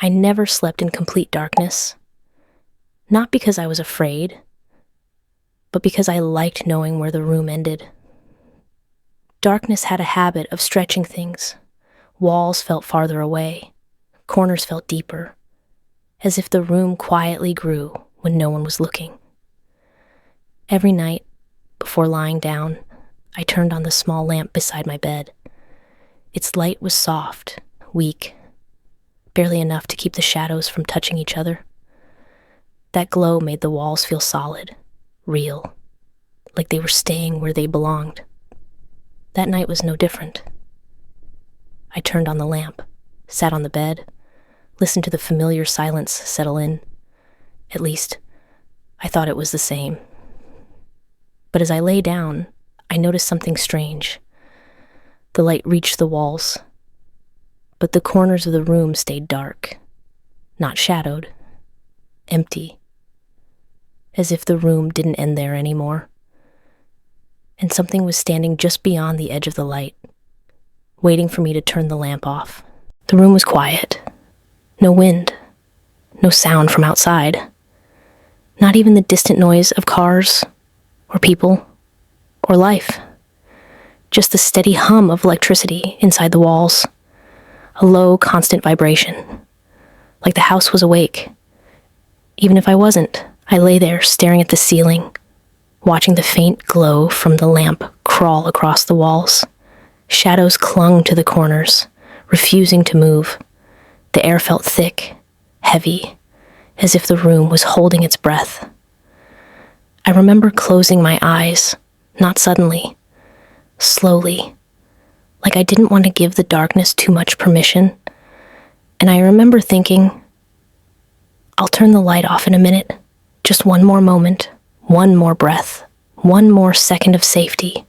I never slept in complete darkness. Not because I was afraid, but because I liked knowing where the room ended. Darkness had a habit of stretching things. Walls felt farther away. Corners felt deeper, as if the room quietly grew when no one was looking. Every night, before lying down, I turned on the small lamp beside my bed. Its light was soft, weak, barely enough to keep the shadows from touching each other. That glow made the walls feel solid, real, like they were staying where they belonged. That night was no different. I turned on the lamp, sat on the bed, listened to the familiar silence settle in. At least, I thought it was the same. But as I lay down, I noticed something strange. The light reached the walls, but the corners of the room stayed dark, not shadowed, empty, as if the room didn't end there anymore. And something was standing just beyond the edge of the light, waiting for me to turn the lamp off. The room was quiet. No wind, no sound from outside, not even the distant noise of cars, or people, or life. Just the steady hum of electricity inside the walls, a low, constant vibration, like the house was awake. Even if I wasn't, I lay there staring at the ceiling, watching the faint glow from the lamp crawl across the walls. Shadows clung to the corners, refusing to move. The air felt thick, heavy, as if the room was holding its breath. I remember closing my eyes, not suddenly, slowly, like I didn't want to give the darkness too much permission. And I remember thinking, I'll turn the light off in a minute. Just one more moment, one more breath, one more second of safety.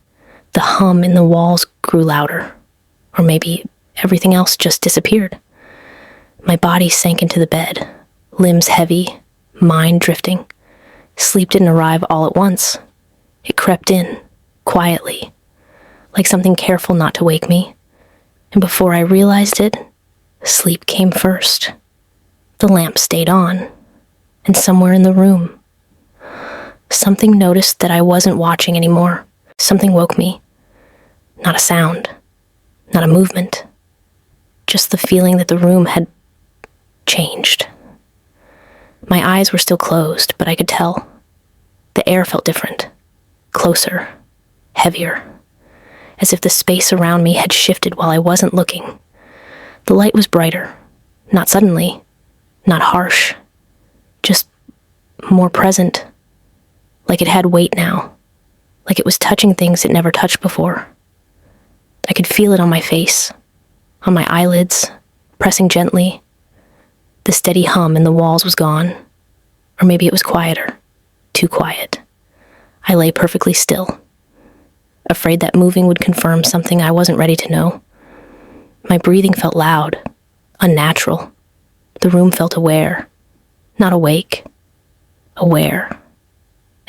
The hum in the walls grew louder, or maybe everything else just disappeared. My body sank into the bed, limbs heavy, mind drifting. Sleep didn't arrive all at once. It crept in, quietly, like something careful not to wake me. And before I realized it, sleep came first. The lamp stayed on, and somewhere in the room, something noticed that I wasn't watching anymore. Something woke me. Not a sound, not a movement, just the feeling that the room had changed. My eyes were still closed, but I could tell. The air felt different, closer, heavier, as if the space around me had shifted while I wasn't looking. The light was brighter, not suddenly, not harsh, just more present, like it had weight now, like it was touching things it never touched before. I could feel it on my face, on my eyelids, pressing gently. The steady hum in the walls was gone, or maybe it was quieter, too quiet. I lay perfectly still, afraid that moving would confirm something I wasn't ready to know. My breathing felt loud, unnatural. The room felt aware, not awake, aware.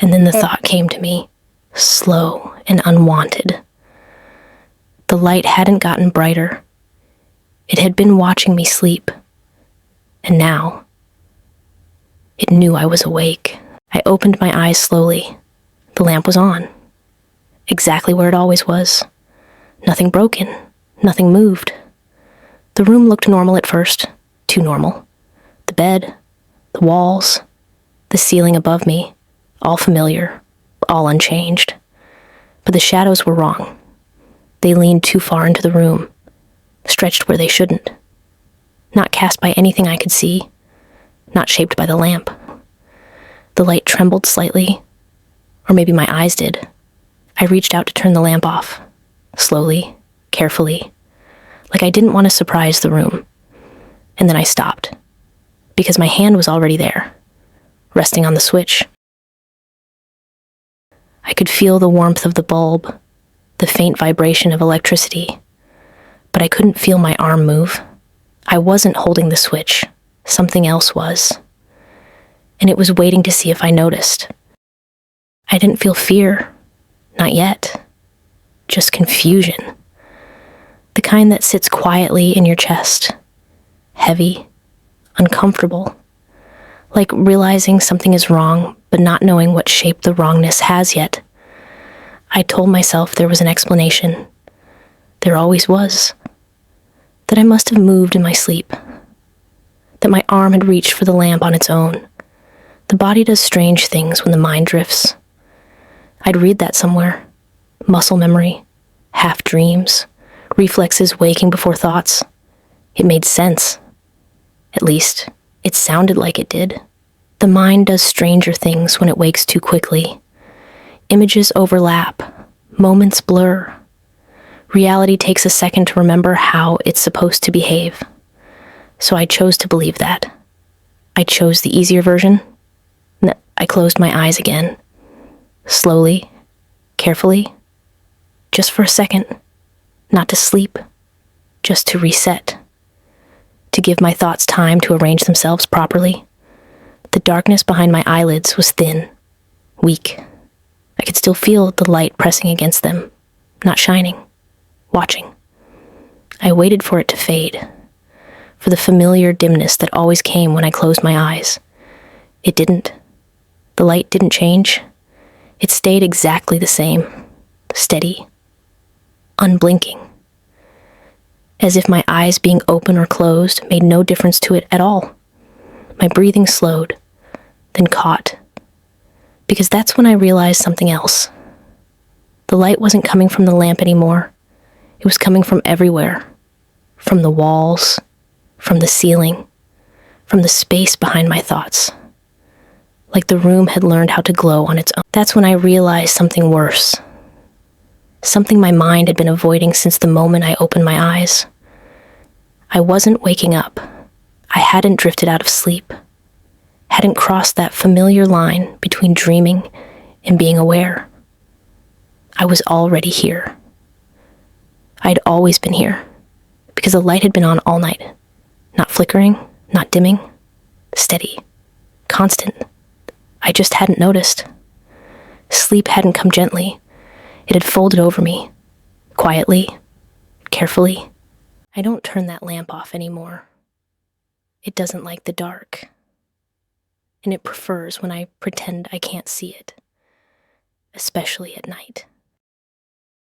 And then the thought came to me, slow and unwanted. The light hadn't gotten brighter. It had been watching me sleep. And now, it knew I was awake. I opened my eyes slowly. The lamp was on, exactly where it always was. Nothing broken, nothing moved. The room looked normal at first, too normal. The bed, the walls, the ceiling above me, all familiar, all unchanged. But the shadows were wrong. They leaned too far into the room, stretched where they shouldn't. Not cast by anything I could see, not shaped by the lamp. The light trembled slightly, or maybe my eyes did. I reached out to turn the lamp off, slowly, carefully, like I didn't want to surprise the room. And then I stopped, because my hand was already there, resting on the switch. I could feel the warmth of the bulb, the faint vibration of electricity, but I couldn't feel my arm move. I wasn't holding the switch. Something else was. And it was waiting to see if I noticed. I didn't feel fear. Not yet. Just confusion. The kind that sits quietly in your chest. Heavy, uncomfortable, like realizing something is wrong, but not knowing what shape the wrongness has yet. I told myself there was an explanation. There always was. That I must have moved in my sleep. That my arm had reached for the lamp on its own. The body does strange things when the mind drifts. I'd read that somewhere. Muscle memory, half dreams, reflexes waking before thoughts. It made sense. At least, it sounded like it did. The mind does stranger things when it wakes too quickly. Images overlap, moments blur. Reality takes a second to remember how it's supposed to behave. So I chose to believe that. I chose the easier version. I closed my eyes again. Slowly, carefully, just for a second. Not to sleep, just to reset. To give my thoughts time to arrange themselves properly. The darkness behind my eyelids was thin, weak. I could still feel the light pressing against them, not shining, watching. I waited for it to fade, for the familiar dimness that always came when I closed my eyes. It didn't. The light didn't change. It stayed exactly the same, steady, unblinking. As if my eyes being open or closed made no difference to it at all. My breathing slowed, then caught. Because that's when I realized something else. The light wasn't coming from the lamp anymore. It was coming from everywhere. From the walls, from the ceiling, from the space behind my thoughts. Like the room had learned how to glow on its own. That's when I realized something worse. Something my mind had been avoiding since the moment I opened my eyes. I wasn't waking up. I hadn't drifted out of sleep. Hadn't crossed that familiar line between dreaming and being aware. I was already here. I'd always been here, because the light had been on all night. Not flickering, not dimming, steady, constant. I just hadn't noticed. Sleep hadn't come gently. It had folded over me, quietly, carefully. I don't turn that lamp off anymore. It doesn't like the dark. And it prefers when I pretend I can't see it, especially at night.